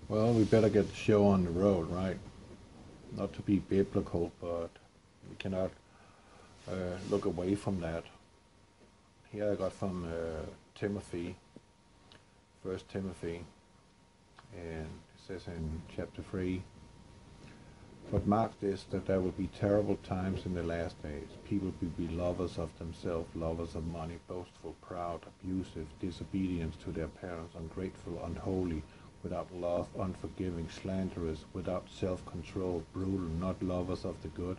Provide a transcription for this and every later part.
Well, we better get the show on the road, right? Not to be biblical, but we cannot look away from that. Here I got from Timothy, First Timothy, and it says in chapter 3, "But mark this, that there will be terrible times in the last days. People will be lovers of themselves, lovers of money, boastful, proud, abusive, disobedient to their parents, ungrateful, unholy, without love, unforgiving, slanderous, without self-control, brutal, not lovers of the good,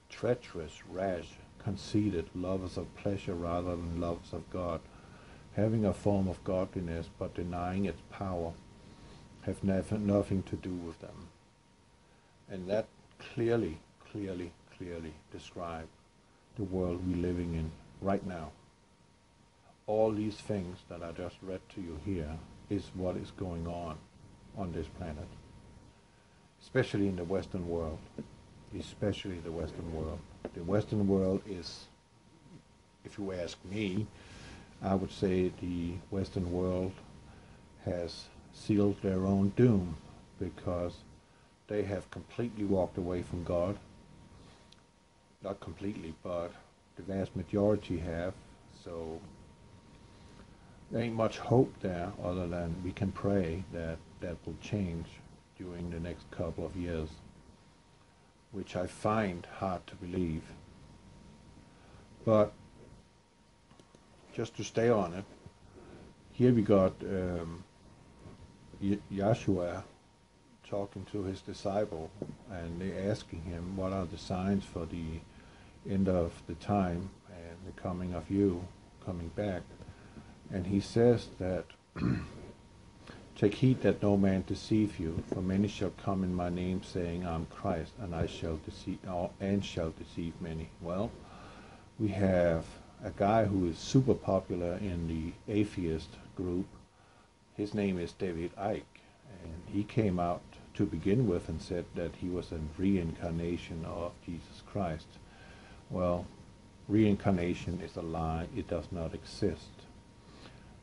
treacherous, rash, conceited, lovers of pleasure rather than lovers of God, having a form of godliness but denying its power, have nothing to do with them." And that clearly describes the world we're living in right now. All these things that I just read to you here is what is going on this planet, especially in the Western world. Especially the Western world. The Western world is, if you ask me, I would say the Western world has sealed their own doom, because they have completely walked away from God. Not completely, but the vast majority have, so there ain't much hope there other than we can pray that that will change during the next couple of years, which I find hard to believe. But just to stay on it, here we got Yahshua talking to his disciple, and they asking him, what are the signs for the end of the time and the coming of you coming back? And he says that, "Take heed that no man deceive you, for many shall come in my name, saying, I'm Christ, and shall deceive many." Well, we have a guy who is super popular in the atheist group. His name is David Icke, and he came out to begin with and said that he was a reincarnation of Jesus Christ. Well, reincarnation is a lie. It does not exist.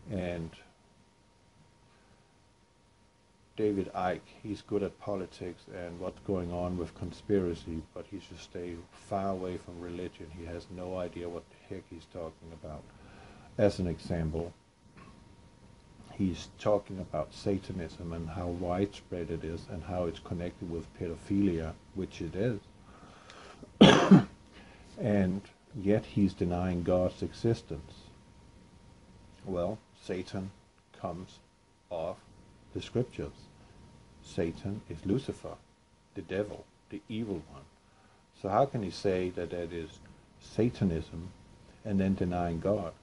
And David Icke, he's good at politics and what's going on with conspiracy, but he should stay far away from religion. He has no idea what the heck he's talking about. As an example, he's talking about Satanism and how widespread it is and how it's connected with pedophilia, which it is. And yet he's denying God's existence. Well, Satan comes off the scriptures. Satan is Lucifer, the devil, the evil one. So how can he say that that is Satanism and then denying God?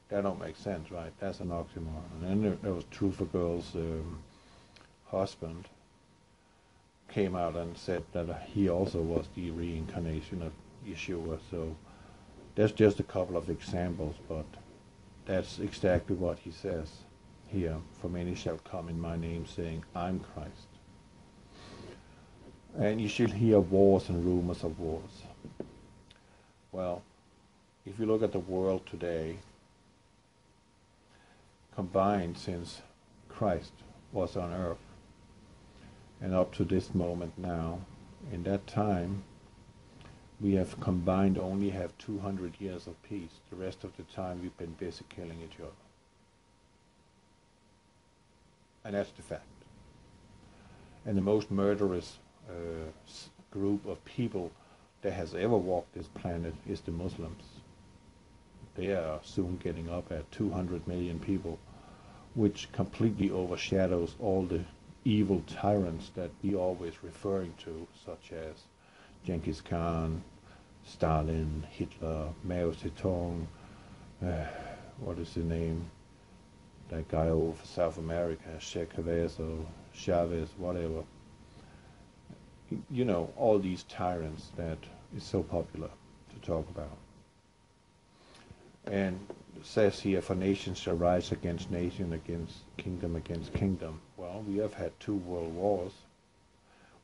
That don't make sense, right? That's an oxymoron. And then there was Truth for Girls' husband came out and said that he also was the reincarnation of Yeshua. So that's just a couple of examples, but that's exactly what he says here. "For many shall come in my name, saying, I'm Christ. And you shall hear wars and rumors of wars." Well, if you look at the world today, combined since Christ was on earth and up to this moment now, in that time, we have combined only have 200 years of peace. The rest of the time we've been busy killing each other. And that's the fact. And the most murderous group of people that has ever walked this planet is the Muslims. They are soon getting up at 200 million people, which completely overshadows all the evil tyrants that we always referring to, such as Genghis Khan, Stalin, Hitler, Mao Zedong, what is the name? That guy over South America, Chavez or Chavez, whatever. You know, all these tyrants that is so popular to talk about. And it says here, "For nation shall rise against nation, against kingdom." Well, we have had 2 world wars.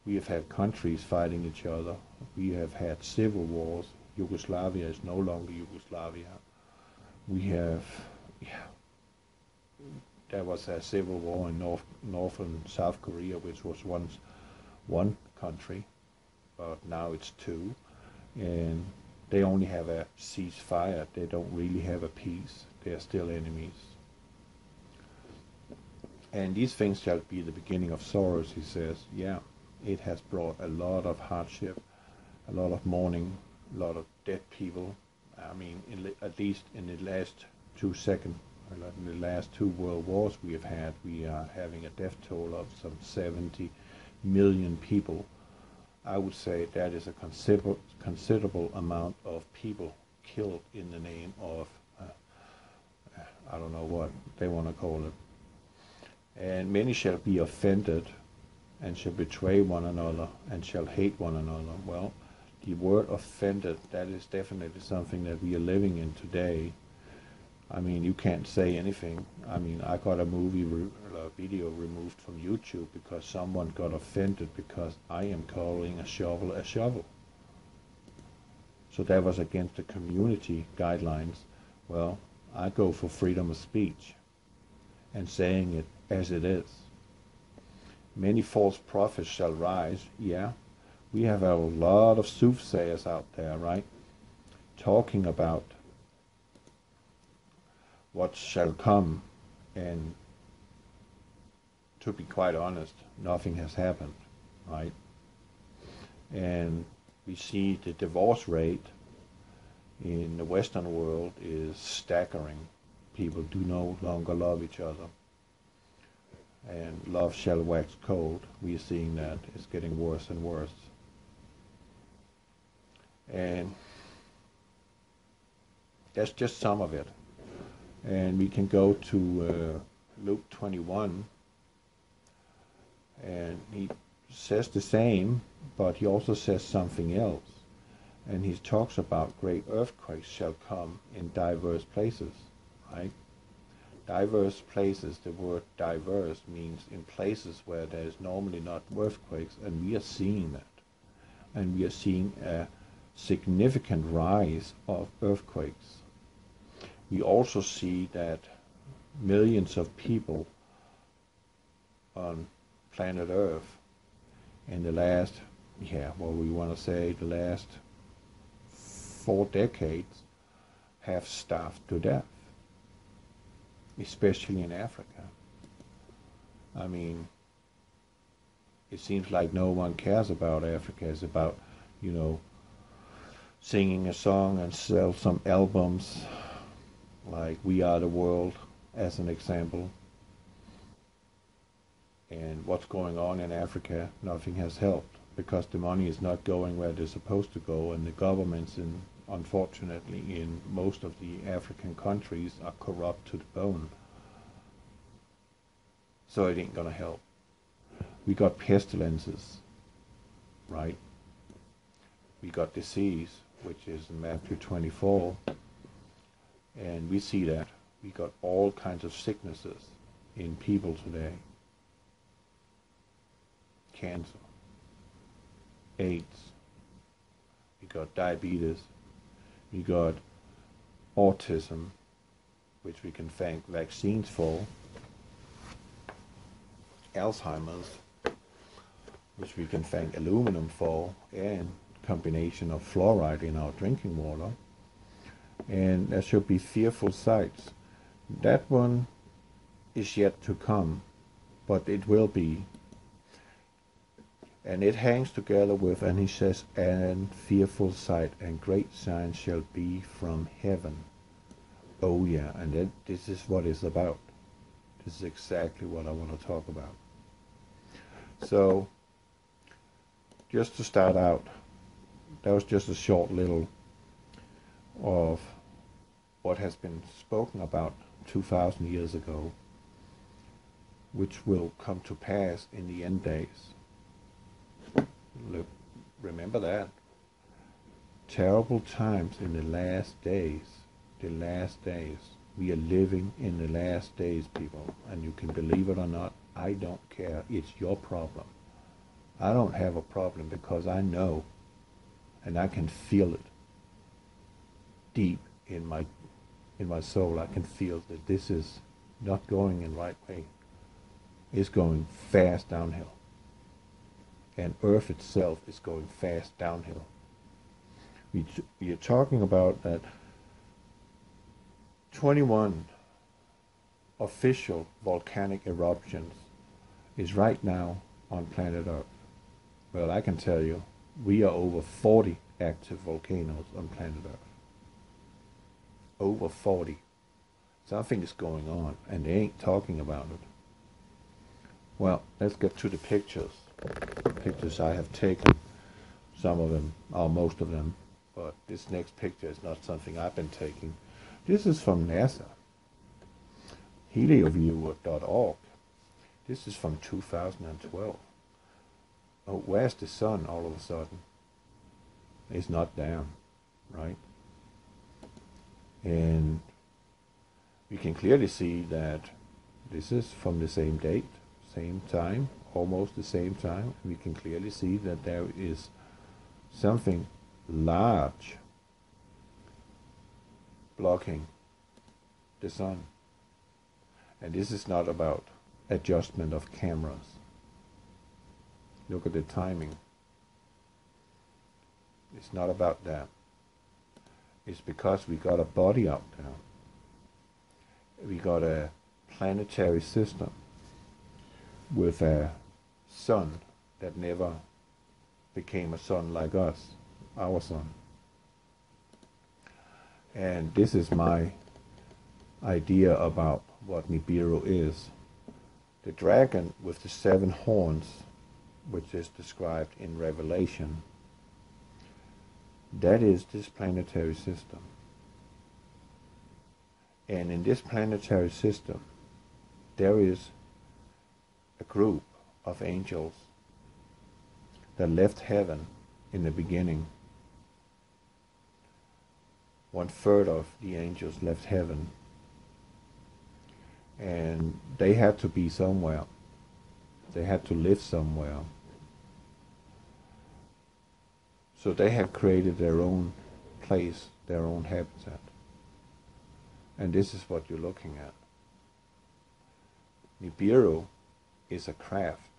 We have had countries fighting each other. We have had civil wars. Yugoslavia is no longer Yugoslavia. We have there was a civil war in North and South Korea, which was once one country, but now it's two, and they only have a ceasefire. They don't really have a peace. They are still enemies. And these things shall be the beginning of sorrows, he says. Yeah, it has brought a lot of hardship, a lot of mourning, a lot of dead people. I mean, at least in the last in the last two world wars we have had, we are having a death toll of some 70 million people. I would say that is a considerable amount of people killed in the name of, I don't know what they want to call it. And many shall be offended, and shall betray one another, and shall hate one another. Well, the word offended, that is definitely something that we are living in today. I mean, you can't say anything. I mean, I got a video removed from YouTube because someone got offended because I am calling a shovel a shovel. So that was against the community guidelines. Well, I go for freedom of speech and saying it as it is. Many false prophets shall rise. Yeah, we have a lot of soothsayers out there, right? Talking about what shall come, and to be quite honest, nothing has happened, right? And we see the divorce rate in the Western world is staggering. People do no longer love each other, and love shall wax cold. We are seeing that it's getting worse and worse. And that's just some of it. And we can go to Luke 21, and he says the same, but he also says something else. And he talks about great earthquakes shall come in diverse places, right? Diverse places, the word diverse means in places where there is normally not earthquakes, and we are seeing that. And we are seeing a significant rise of earthquakes. We also see that millions of people on planet Earth in the last, the last 4 decades have starved to death, especially in Africa. I mean, it seems like no one cares about Africa. It's about, singing a song and sell some albums, like We Are the World, as an example. And what's going on in Africa, nothing has helped, because the money is not going where they're supposed to go, and the governments, unfortunately, in most of the African countries are corrupt to the bone. So it ain't gonna help. We got pestilences, right? We got disease, which is in Matthew 24. And we see that. We got all kinds of sicknesses in people today. Cancer, AIDS, we got diabetes, we got autism, which we can thank vaccines for, Alzheimer's, which we can thank aluminum for, and combination of fluoride in our drinking water. And there should be fearful sights. That one is yet to come, but it will be. And it hangs together with, and he says, and fearful sight, and great signs shall be from heaven. Oh yeah, and this is what it's about. This is exactly what I want to talk about. So, just to start out, that was just a short little of what has been spoken about 2,000 years ago, which will come to pass in the end days. Look, remember that. Terrible times in the last days. The last days. We are living in the last days, people. And you can believe it or not, I don't care. It's your problem. I don't have a problem because I know, and I can feel it deep in my soul. I can feel that this is not going in the right way. It's going fast downhill. And Earth itself is going fast downhill. We are talking about that 21 official volcanic eruptions is right now on planet Earth. Well, I can tell you, we are over 40 active volcanoes on planet Earth. Over 40. Something is going on, and they ain't talking about it. Well, let's get to the pictures. Pictures I have taken. Some of them, or most of them, but this next picture is not something I've been taking. This is from NASA. Helioviewer.org. This is from 2012. Oh, where's the sun all of a sudden? It's not down, right? And we can clearly see that this is from the same date, same time, almost the same time. We can clearly see that there is something large blocking the sun. And this is not about adjustment of cameras. Look at the timing. It's not about that. It's because we got a body out there. We got a planetary system with a sun that never became a sun like us, our sun. And this is my idea about what Nibiru is. The dragon with the 7 horns, which is described in Revelation, that is this planetary system. And in this planetary system, there is a group of angels that left heaven in the beginning. 1/3 of the angels left heaven. And they had to be somewhere. They had to live somewhere. So they have created their own place, their own habitat. And this is what you're looking at. Nibiru is a craft.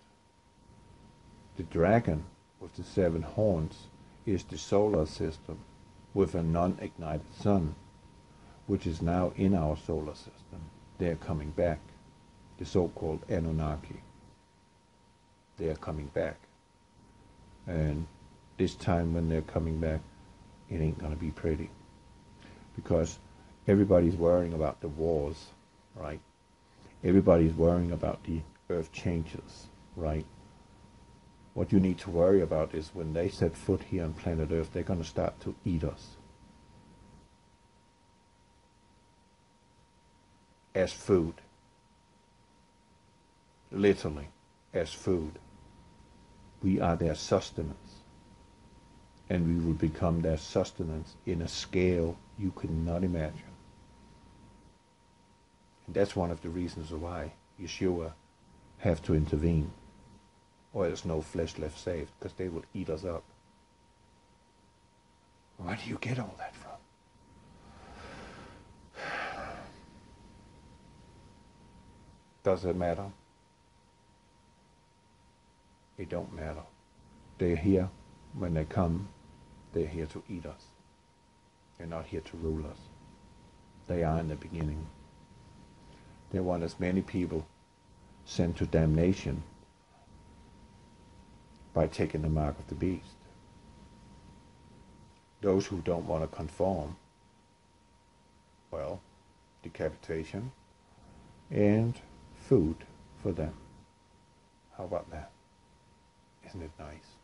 The dragon with the 7 horns is the solar system with a non-ignited sun, which is now in our solar system. They're coming back. The so-called Anunnaki. They are coming back. And this time when they're coming back, it ain't gonna be pretty. Because everybody's worrying about the wars, right? Everybody's worrying about the earth changes, right? What you need to worry about is when they set foot here on planet Earth, they're gonna start to eat us. As food. Literally, as food. We are their sustenance. And we will become their sustenance in a scale you could not imagine. And that's one of the reasons why Yeshua have to intervene. Or there's no flesh left saved, because they will eat us up. Where do you get all that from? Does it matter? It don't matter. They're here. When they come, they're here to eat us. They're not here to rule us. They are in the beginning. They want as many people sent to damnation by taking the mark of the beast. Those who don't want to conform, well, decapitation and food for them. How about that? Isn't it nice?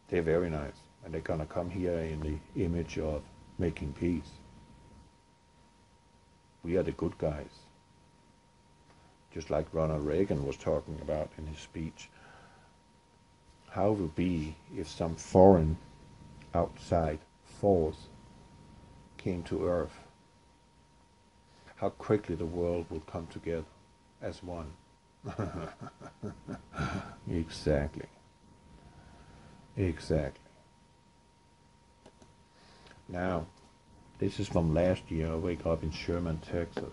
They're very nice, and they're gonna come here in the image of making peace. We are the good guys. Just like Ronald Reagan was talking about in his speech. How it would be if some foreign outside force came to Earth. How quickly the world would come together as one. Exactly. Exactly. Now, This is from last year. I wake up in Sherman, Texas.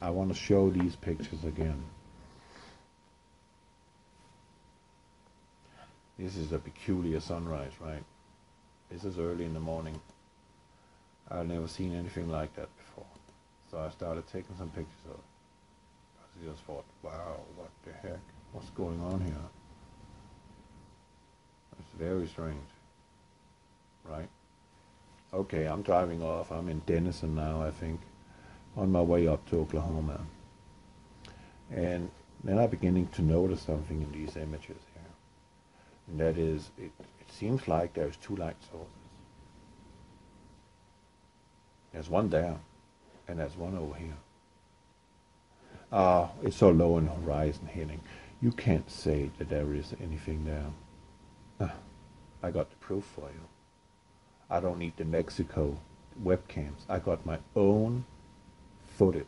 I want to show these pictures again. This is a peculiar sunrise, right? This is early in the morning. I've never seen anything like that before. So I started taking some pictures of it. I just thought, wow, what the heck? What's going on here? It's very strange, right? Okay, I'm driving off. I'm in Denison now, I think, on my way up to Oklahoma. And then I'm beginning to notice something in these images here. And that is, it seems like there's two light sources. There's one there, and there's one over here. It's so low in the horizon, Henning. You can't say that there is anything there. I got the proof for you. I don't need the Mexico webcams. I got my own footage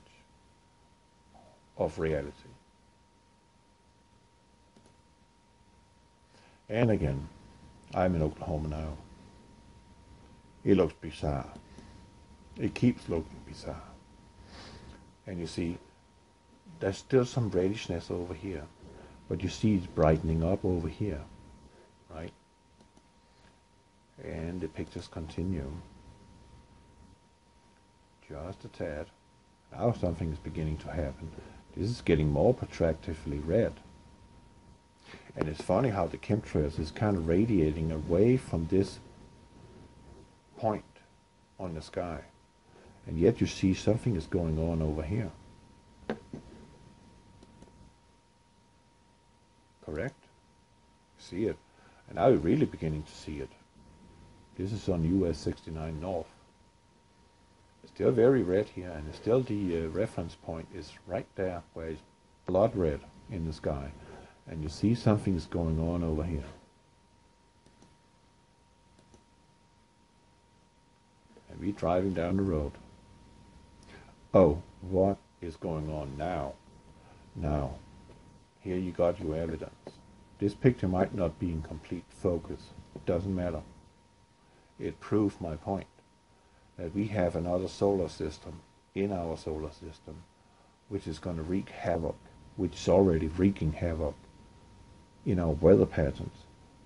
of reality. And again, I'm in Oklahoma now. It looks bizarre. It keeps looking bizarre. And you see, there's still some redishness over here, but you see it's brightening up over here, right? And the pictures continue. Just a tad. Now something is beginning to happen. This is getting more protractively red. And it's funny how the chemtrails is kind of radiating away from this point on the sky. And yet you see something is going on over here. Correct? See it. And now you're really beginning to see it. This is on US 69 North. It's still very red here, and still the reference point is right there where it's blood red in the sky. And you see something is going on over here. And we're driving down the road. Oh, what is going on now? Now, here you got your evidence. This picture might not be in complete focus. It doesn't matter. It proves my point, that we have another solar system in our solar system which is going to wreak havoc, which is already wreaking havoc in our weather patterns,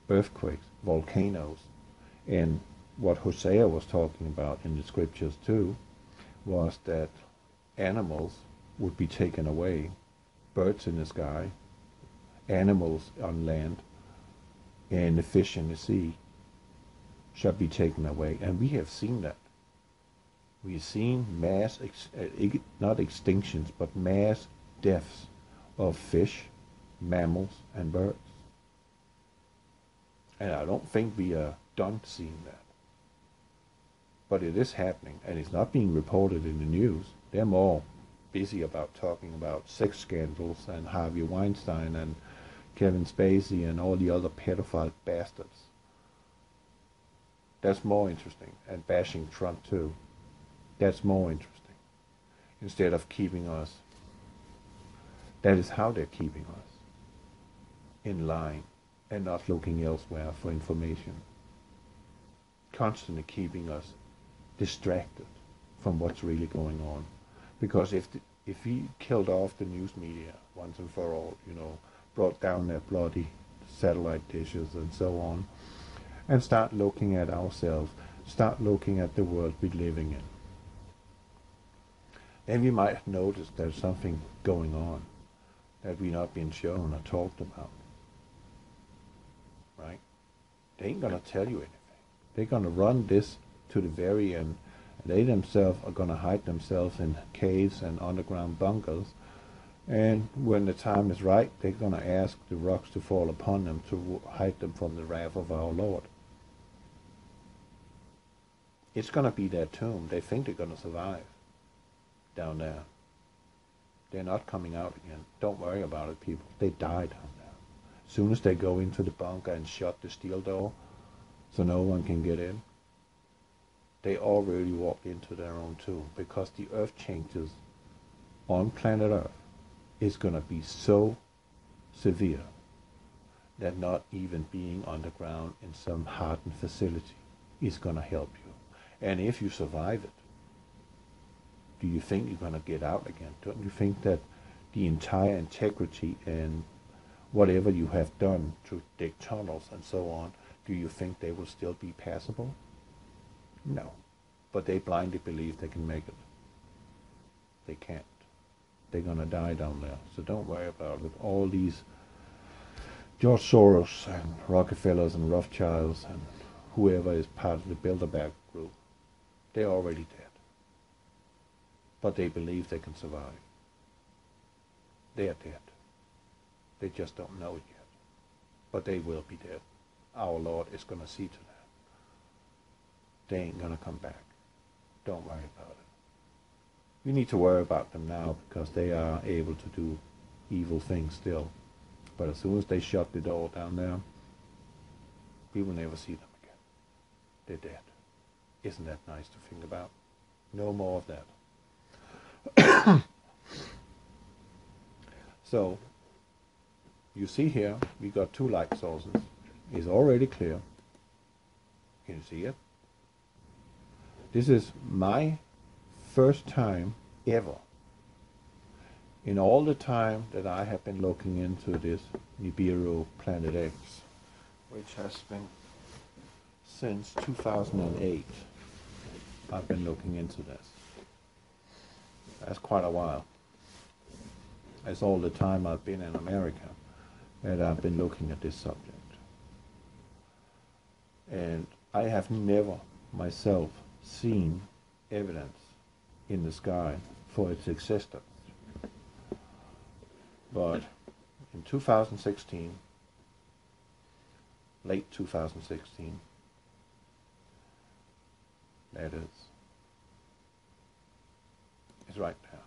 earthquakes, volcanoes, and what Hosea was talking about in the scriptures too, was that animals would be taken away, birds in the sky, animals on land, and the fish in the sea shall be taken away. And we have seen that. We've seen mass, not extinctions, but mass deaths of fish, mammals, and birds. And I don't think we are done seeing that. But it is happening, and it's not being reported in the news. They're more busy about talking about sex scandals and Harvey Weinstein and Kevin Spacey and all the other pedophile bastards. That's more interesting. And bashing Trump too. That's more interesting. Instead of keeping us, that is how they're keeping us in line and not looking elsewhere for information. Constantly keeping us distracted from what's really going on. Because if we killed off the news media once and for all, brought down their bloody satellite dishes and so on, and start looking at ourselves, start looking at the world we're living in, then we might notice there's something going on that we're not being shown or talked about. Right? They ain't going to tell you anything. They're going to run this to the very end. They themselves are going to hide themselves in caves and underground bunkers. And when the time is right, they're going to ask the rocks to fall upon them to hide them from the wrath of our Lord. It's going to be their tomb. They think they're going to survive down there. They're not coming out again. Don't worry about it, people. They die down there. As soon as they go into the bunker and shut the steel door so no one can get in, they already walked into their own tomb, because the earth changes on planet Earth is going to be so severe that not even being underground in some hardened facility is going to help you. And if you survive it, do you think you're going to get out again? Don't you think that the entire integrity and whatever you have done to dig tunnels and so on, do you think they will still be passable? No. But they blindly believe they can make it. They can't. They're going to die down there. So don't worry about it. All these George Soros and Rockefellers and Rothschilds and whoever is part of the Bilderberg group, they're already dead. But they believe they can survive. They are dead. They just don't know it yet. But they will be dead. Our Lord is going to see to that. They ain't going to come back. Don't worry about it. We need to worry about them now because they are able to do evil things still. But as soon as they shut the door down there, we will never see them again. They're dead. Isn't that nice to think about? No more of that. So, you see here, we got two light sources. It's already clear. Can you see it? This is my first time ever in all the time that I have been looking into this Nibiru PlanetX, which has been since 2008. I've been looking into this. That's quite a while. That's all the time I've been in America that I've been looking at this subject. And I have never myself seen evidence in the sky for its existence. But in 2016, late 2016, that is, it's right now.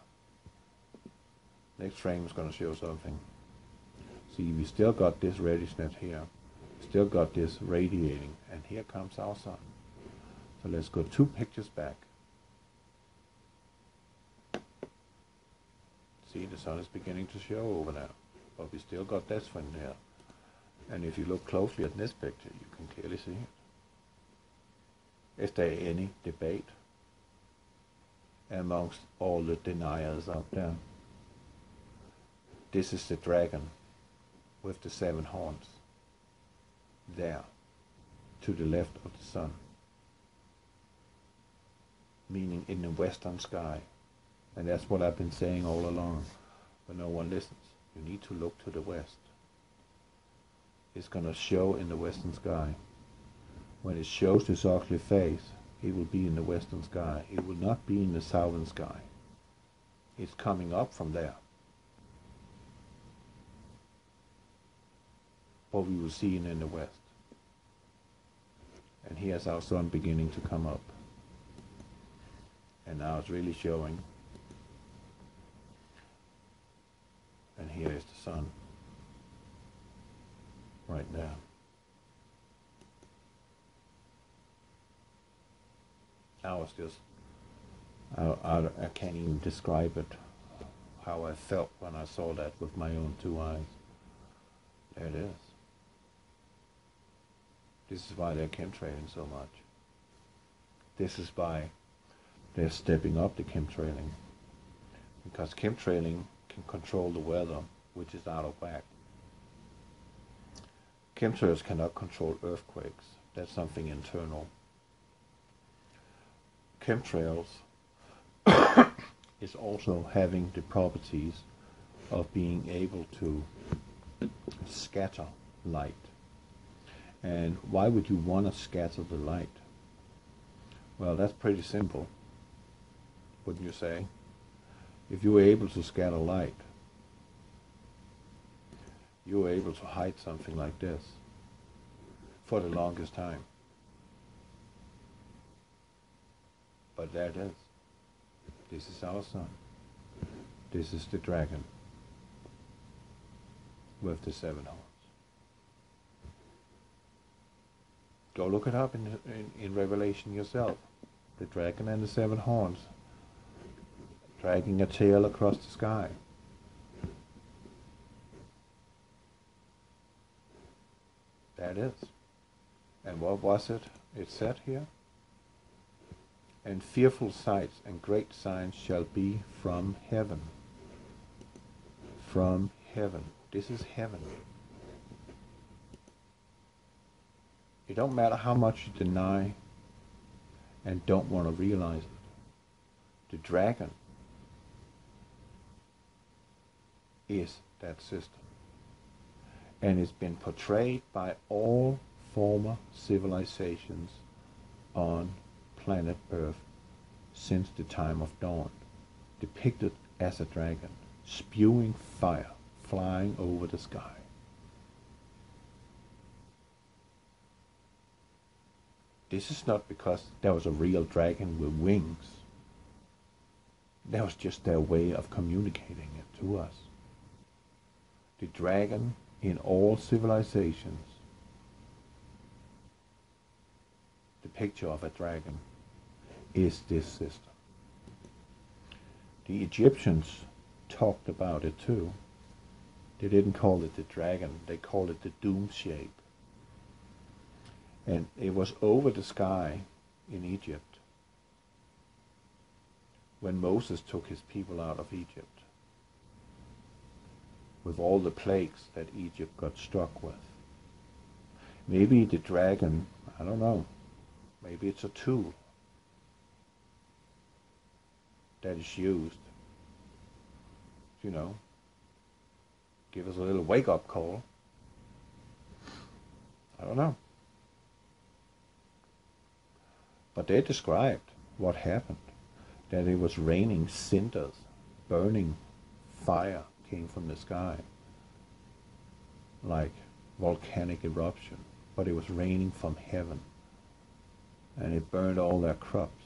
Next frame is going to show something. See, we still got this redishness here, still got this radiating, and here comes our sun. So let's go 2 pictures back. See, the sun is beginning to show over there, but we still got this one there. And if you look closely at this picture, you can clearly see it. Is there any debate amongst all the deniers out there? This is the dragon with the 7 horns there to the left of the sun, meaning in the western sky. And that's what I've been saying all along, but no one listens. You need to look to the west. It's going to show in the western sky. When it shows this ugly face, it will be in the western sky. It will not be in the southern sky. It's coming up from there. But we will see it in the west. And here's our sun beginning to come up. And now it's really showing. And here is the sun. Right there. I was just, I can't even describe it, how I felt when I saw that with my own 2 eyes. There it is. This is why they're chemtrailing so much. This is why they're stepping up the chemtrailing. Because chemtrailing can control the weather, which is out of whack. Chemtrails cannot control earthquakes. That's something internal. Chemtrails is also having the properties of being able to scatter light. And why would you want to scatter the light? Well, that's pretty simple, wouldn't you say? If you were able to scatter light, you were able to hide something like this for the longest time. But there it is. This is our sun. This is the dragon with the 7 horns. Go look it up in Revelation yourself. The dragon and the 7 horns dragging a tail across the sky. That is. And what was it? It said here? and fearful sights and great signs shall be from heaven. From heaven. This is heaven. It don't matter how much you deny and don't want to realize it. The dragon is that system. And it's been portrayed by all former civilizations on planet Earth since the time of dawn, depicted as a dragon, spewing fire, flying over the sky. This is not because there was a real dragon with wings. That was just their way of communicating it to us. The dragon in all civilizations, the picture of a dragon, is this system. The Egyptians talked about it too. They didn't call it the dragon, they called it the doom shape. And it was over the sky in Egypt when Moses took his people out of Egypt, with all the plagues that Egypt got struck with. Maybe the dragon, I don't know, maybe it's a tool that is used, you know, give us a little wake-up call. I don't know. But they described what happened, that it was raining cinders, burning fire came from the sky, like volcanic eruption, but it was raining from heaven, and it burned all their crops.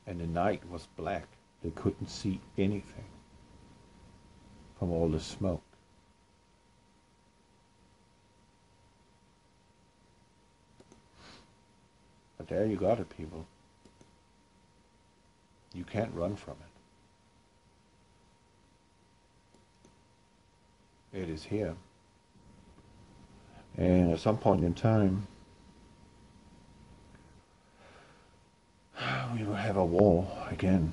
And the night was black, they couldn't see anything from all the smoke. But there you got it, people. You can't run from it. It is here. And at some point in time, we will have a war again,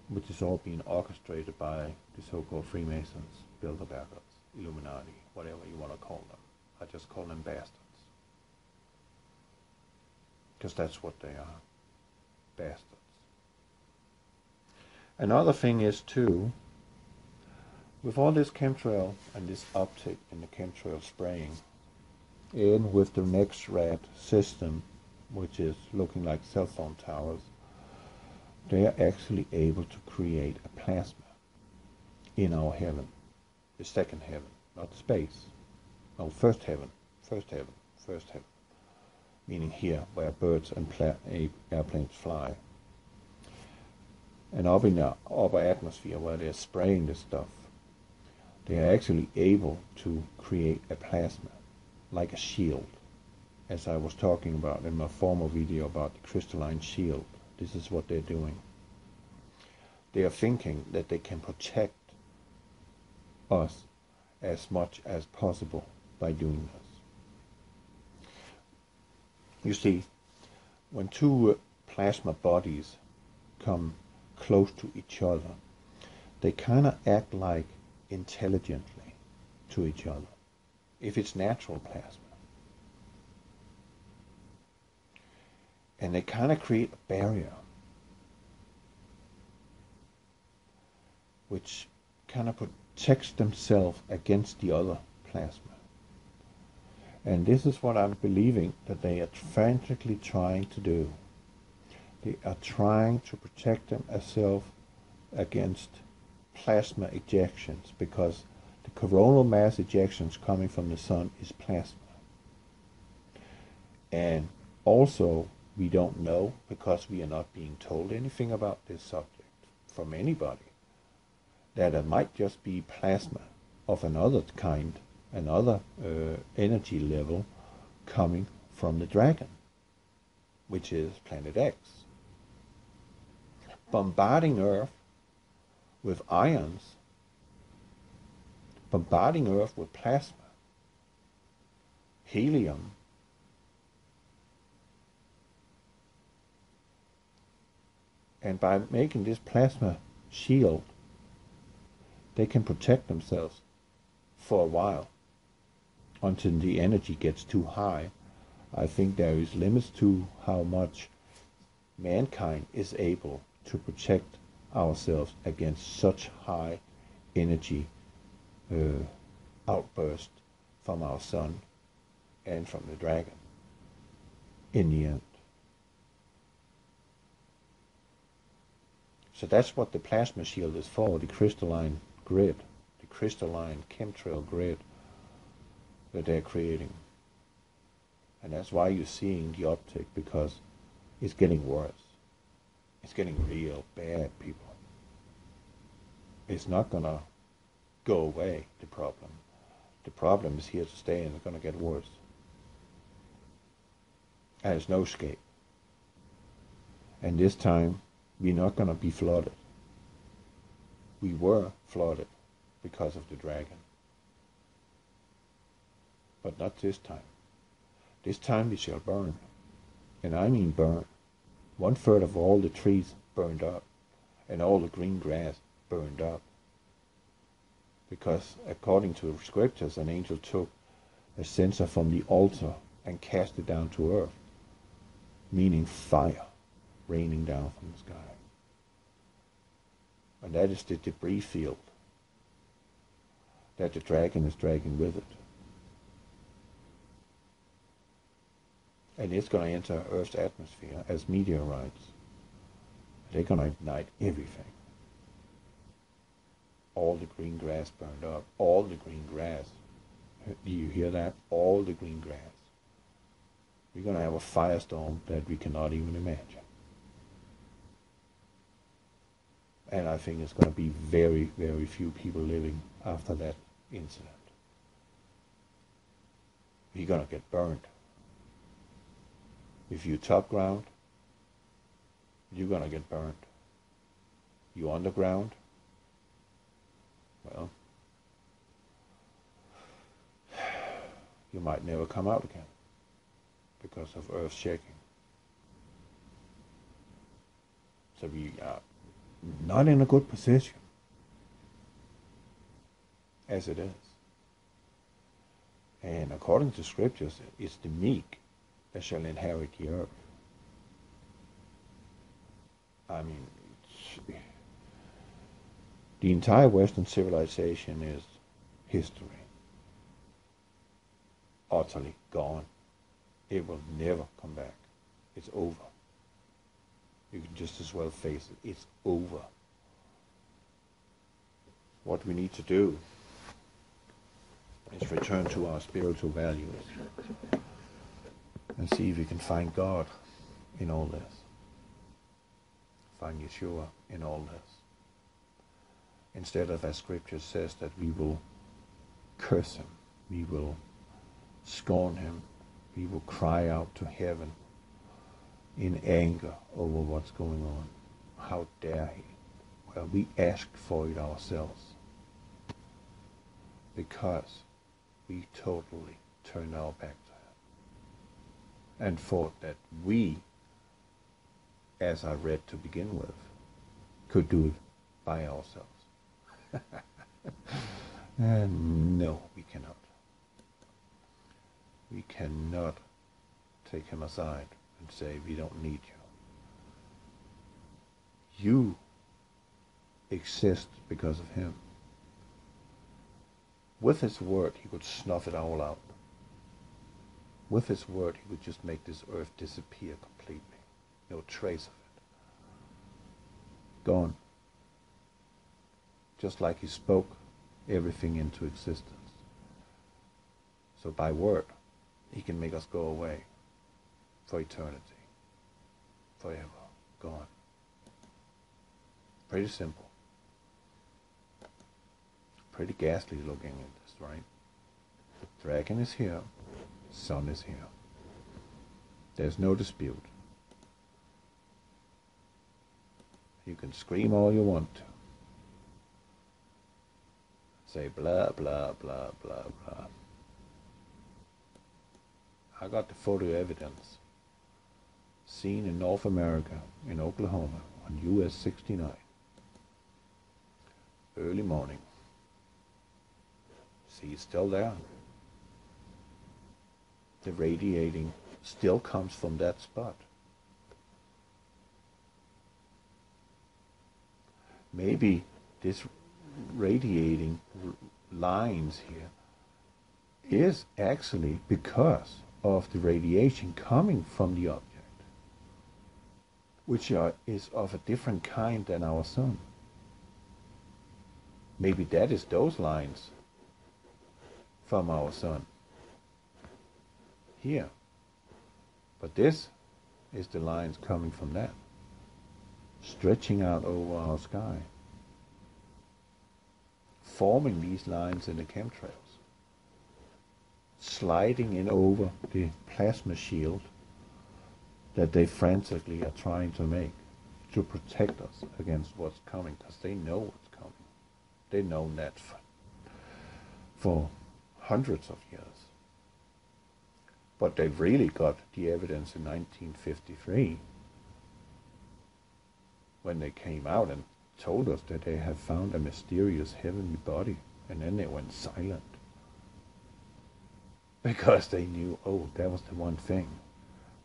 which is all being orchestrated by the so-called Freemasons, Bilderbergers, Illuminati, whatever you want to call them. I just call them bastards. Because that's what they are. Bastards. Another thing is too, with all this chemtrail and this uptick in the chemtrail spraying, and with the next red system, which is looking like cell phone towers, they are actually able to create a plasma in our heaven. The second heaven, not space. No, first heaven, first heaven, first heaven. Meaning here, where birds and airplanes fly. And up in the upper atmosphere, where they're spraying this stuff, they are actually able to create a plasma, like a shield, as I was talking about in my former video about the crystalline shield. This is what they're doing. They are thinking that they can protect us as much as possible by doing this. You see, when two plasma bodies come close to each other, they kind of act like intelligently to each other, if it's natural plasma. And they kind of create a barrier which kind of protects themselves against the other plasma. And this is what I'm believing that they are frantically trying to do. They are trying to protect themselves against plasma ejections, because the coronal mass ejections coming from the sun is plasma. And also, we don't know, because we are not being told anything about this subject from anybody, that it might just be plasma of another kind, another energy level coming from the dragon, which is PlanetX, bombarding Earth with ions, bombarding Earth with plasma, helium, And by making this plasma shield, they can protect themselves for a while until the energy gets too high. I think there is limits to how much mankind is able to protect ourselves against such high energy outburst from our sun and from the dragon in the end. So that's what the plasma shield is for, the crystalline grid, the crystalline chemtrail grid that they're creating. And that's why you're seeing the uptick, because it's getting worse. It's getting real bad, people. It's not going to go away, the problem. The problem is here to stay, and it's going to get worse. And there's no escape. And this time, we're not going to be flooded. We were flooded because of the dragon. But not this time. This time we shall burn. And I mean burn. 1/3 of all the trees burned up. And all the green grass burned up. Because according to the scriptures, an angel took a censer from the altar and cast it down to earth. Meaning fire raining down from the sky. And that is the debris field that the dragon is dragging with it. And it's going to enter Earth's atmosphere as meteorites. They're going to ignite everything. All the green grass burned up. All the green grass. Do you hear that? All the green grass. We're going to have a firestorm that we cannot even imagine. And I think it's going to be very, very few people living after that incident. We're going to get burned. If you're top ground, you're going to get burned. You underground, well, you might never come out again because of earth shaking. So we are not in a good position as it is. And according to scriptures, it's the meek that shall inherit the earth. I mean, the entire Western civilization is history. Utterly gone. It will never come back. It's over. You can just as well face it. It's over. What we need to do is return to our spiritual values and see if we can find God in all this. Find Yeshua in all this. Instead of, as scripture says, that we will curse him, we will scorn him, we will cry out to heaven in anger over what's going on. How dare he? Well, we asked for it ourselves because we totally turned our back to him and thought that we, as I read to begin with, could do it by ourselves. And no, we cannot. We cannot take him aside and say, we don't need you. You exist because of him. With his word, he could snuff it all out. With his word, he would just make this earth disappear completely. No trace of it. Gone. Just like he spoke everything into existence. So by word, he can make us go away for eternity. Forever. Gone. Pretty simple. Pretty ghastly looking at this, right? The dragon is here. Sun is here. There's no dispute. You can scream all you want to. Say blah, blah, blah, blah, blah. I got the photo evidence. Seen in North America, in Oklahoma, on US 69. Early morning. See, it's still there. The radiating still comes from that spot. Maybe this radiating lines here is actually because of the radiation coming from the object, which is of a different kind than our sun. Maybe that is those lines from our sun here. But this is the lines coming from that, stretching out over our sky, forming these lines in the chemtrails, sliding in over the plasma shield that they frantically are trying to make to protect us against what's coming, because they know what's coming. They've known that for hundreds of years. But they've really got the evidence in 1953 when they came out and told us that they had found a mysterious heavenly body, and then they went silent. Because they knew, oh, that was the one thing.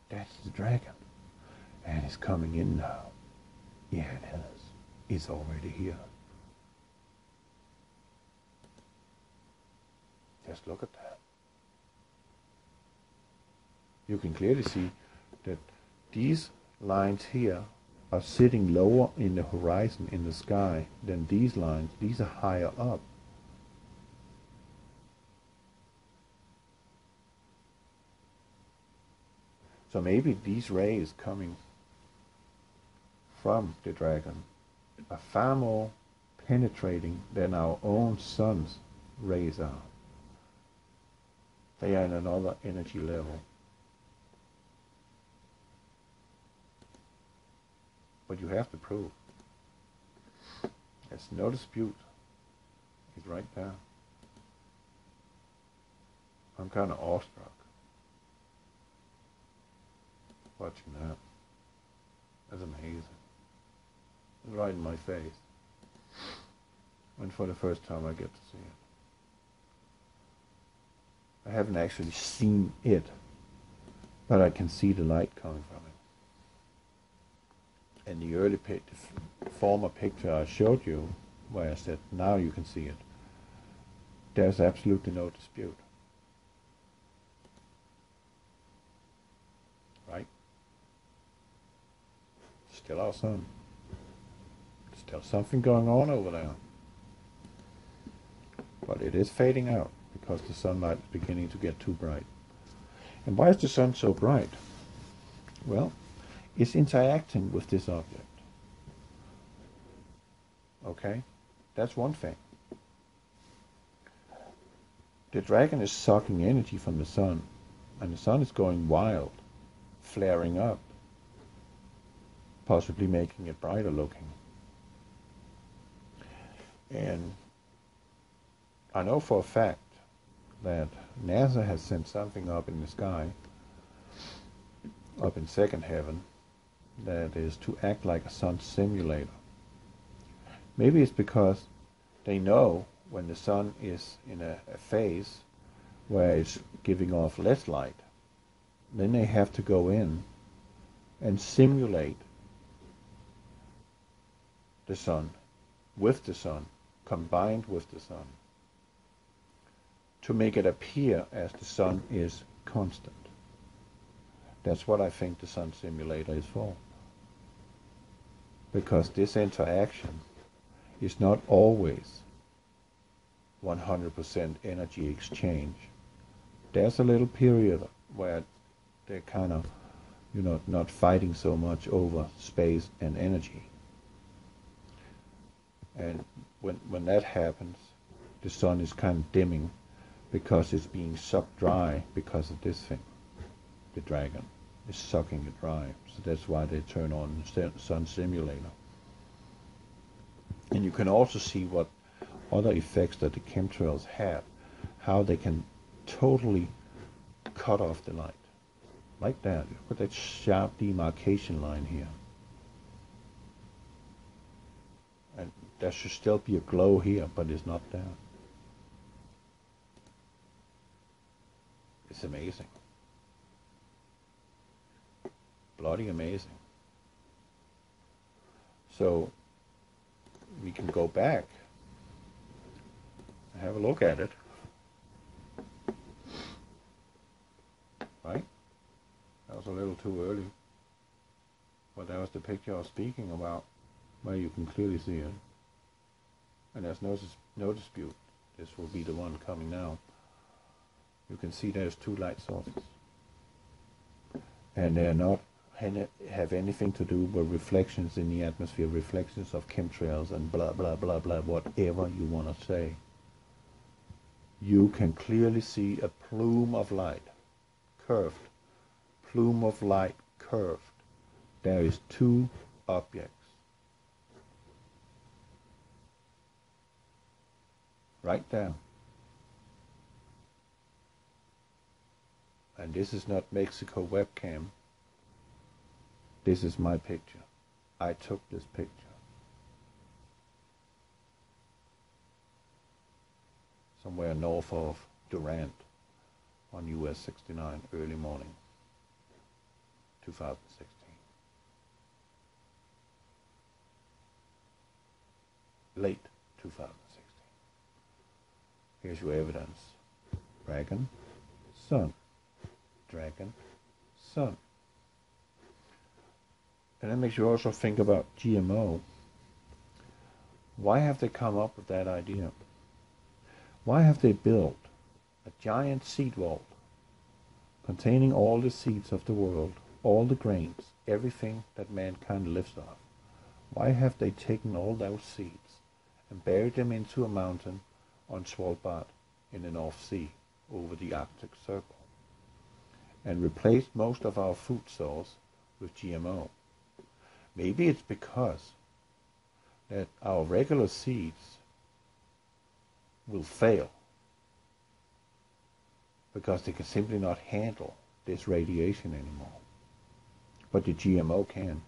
That's the dragon. And it's coming in now. Yeah, it is. It's already here. Just look at that. You can clearly see that these lines here are sitting lower in the horizon in the sky than these lines. These are higher up. So maybe these rays coming from the dragon are far more penetrating than our own sun's rays are. They are in another energy level. But you have to prove. There's no dispute. He's right there. I'm kind of awestruck watching that. That's amazing. It's right in my face. And for the first time I get to see it. I haven't actually seen it, but I can see the light coming from it. And the early former picture I showed you, where I said, now you can see it, there's absolutely no dispute. Right? Still our sun. Still something going on over there. But it is fading out because the sunlight is beginning to get too bright. And why is the sun so bright? Well, it's interacting with this object. Okay? That's one thing. The dragon is sucking energy from the sun, and the sun is going wild, flaring up, possibly making it brighter looking. And I know for a fact that NASA has sent something up in the sky, up in second heaven, that is to act like a sun simulator. Maybe it's because they know when the sun is in a phase where it's giving off less light, then they have to go in and simulate the sun, with the sun, combined with the sun, to make it appear as the sun is constant. That's what I think the sun simulator is for. Because this interaction is not always 100% energy exchange. There's a little period where they're kind of, not fighting so much over space and energy. And when that happens, the sun is kind of dimming because it's being sucked dry because of this thing. The dragon is sucking it dry. So that's why they turn on the sun simulator. And you can also see what other effects that the chemtrails have, how they can totally cut off the light. Like that. Look at that sharp demarcation line here. there should still be a glow here, but it's not there. It's amazing. Bloody amazing. So we can go back and have a look at it. Right? That was a little too early. But that was the picture I was speaking about, where you can clearly see it. And there's no dispute. This will be the one coming now. You can see there's two light sources. And they're not have anything to do with reflections in the atmosphere, reflections of chemtrails and blah, blah, blah, blah, whatever you want to say. You can clearly see a plume of light, curved. Plume of light, curved. There is two objects. Right there. And this is not Mexico webcam. This is my picture. I took this picture. Somewhere north of Durant on US 69, early morning, 2016. Late 2016. Here's your evidence. Dragon, sun. Dragon, sun. And that makes you also think about GMO. Why have they come up with that idea? Why have they built a giant seed vault containing all the seeds of the world, all the grains, everything that mankind lives off? Why have they taken all those seeds and buried them into a mountain on Svalbard in the North Sea over the Arctic Circle and replaced most of our food source with GMO? Maybe it's because that our regular seeds will fail because they can simply not handle this radiation anymore. But the GMO can,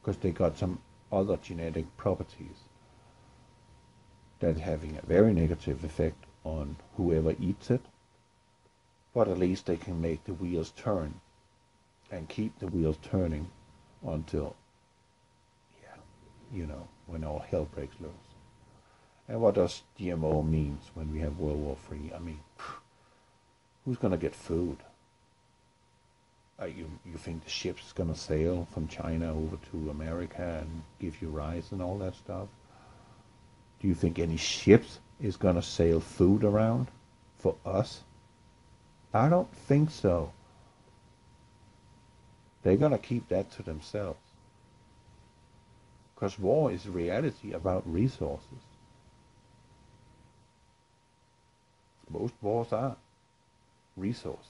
because they got some other genetic properties that having a very negative effect on whoever eats it, but at least they can make the wheels turn and keep the wheels turning until, when all hell breaks loose. And what does GMO means when we have World War III? I mean, who's going to get food? You think the ship's going to sail from China over to America and give you rice and all that stuff? Do you think any ships is going to sail food around for us? I don't think so. They're going to keep that to themselves. Because war is reality about resources. Most wars are resources.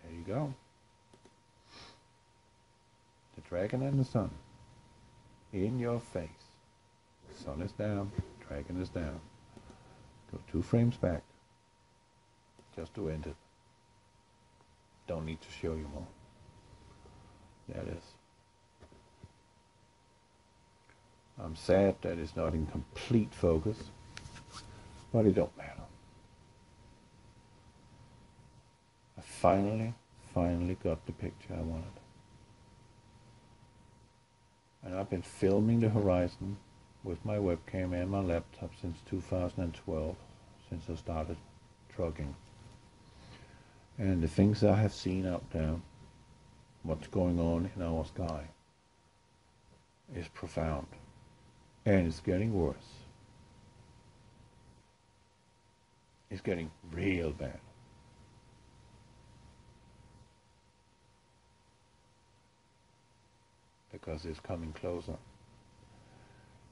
There you go. The dragon and the sun. In your face. Sun is down, dragon is down. Go 2 frames back. Just to end it. Don't need to show you more. There it is. I'm sad that it's not in complete focus, but it don't matter. I finally got the picture I wanted. And I've been filming the horizon with my webcam and my laptop since 2012, since I started trucking. And the things I have seen out there, what's going on in our sky, is profound. And it's getting worse. It's getting real bad. Because it's coming closer.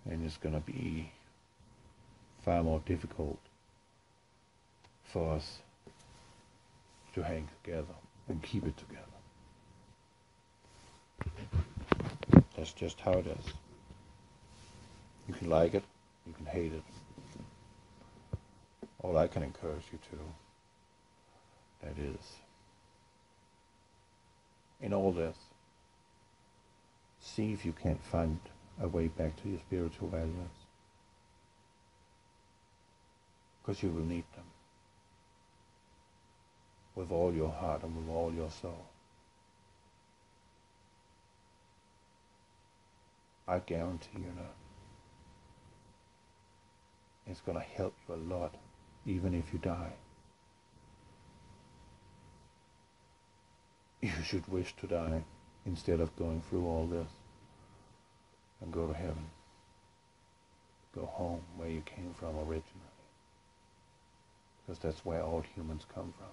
And it's going to be far more difficult for us to hang together and keep it together. That's just how it is. You can like it, you can hate it. All I can encourage you to, that is, in all this, See if you can't find a way back to your spiritual values, because you will need them with all your heart and with all your soul. I guarantee you that. It's going to help you a lot, even if you die. You should wish to die instead of going through all this and go to heaven. Go home where you came from originally. Because that's where all humans come from.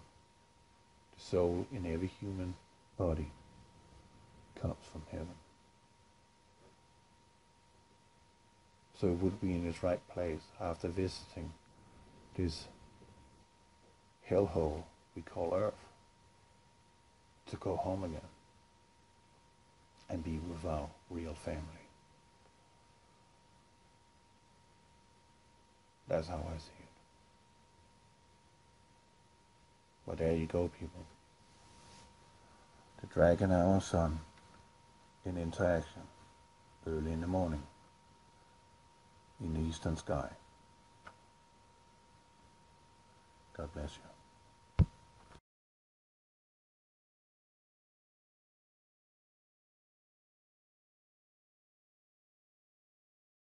The soul in every human body comes from heaven. So it would be in its right place after visiting this hellhole we call Earth to go home again and be with our real family. That's how I see it. But there you go, people. The dragon and our sun in interaction early in the morning in the eastern sky. God bless you.